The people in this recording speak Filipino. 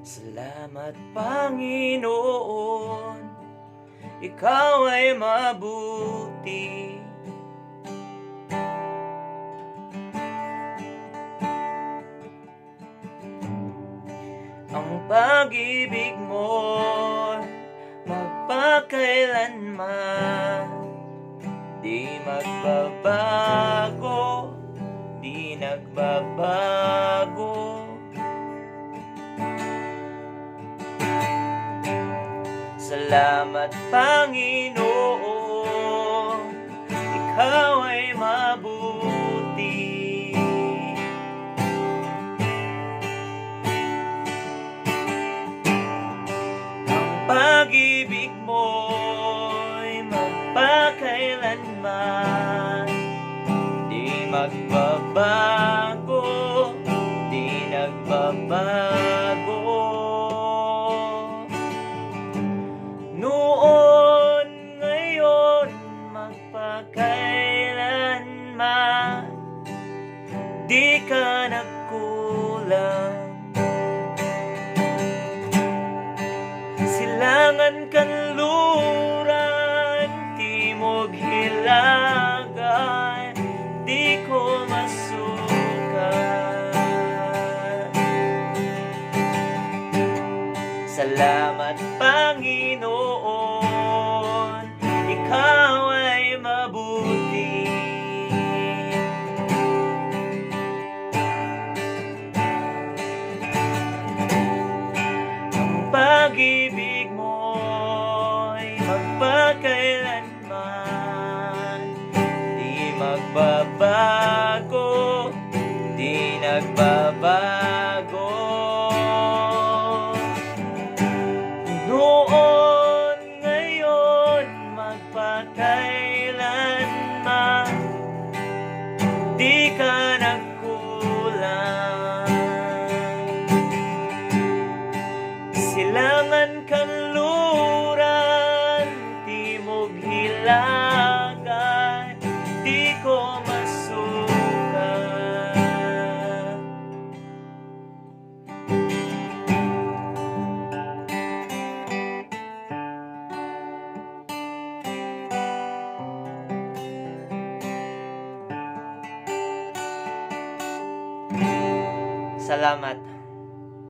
Salamat Panginoon, Ikaw ay mabuti. Ang pag-ibig mo magpakailanman, di magbabago, di nagbabago. Salamat Panginoon, Ikaw ay mabuti. Ang pag-ibig mo'y magpakailanman, di magbabago, di nagbabago. Noon, ngayon, magpakailanman, di ka nagkulang. Silangan kanluran, timog hilaga, di ko masukat. Salamat Panginoon, Ikaw ay mabuti. Ang pag-ibig mo'y magpakailanman, di magbabago, di nagbabago. Noon, ngayon, magpakailanman, di ka nagkulang. Silangan kanluran, timog hilaga, di ko masukat. Salamat.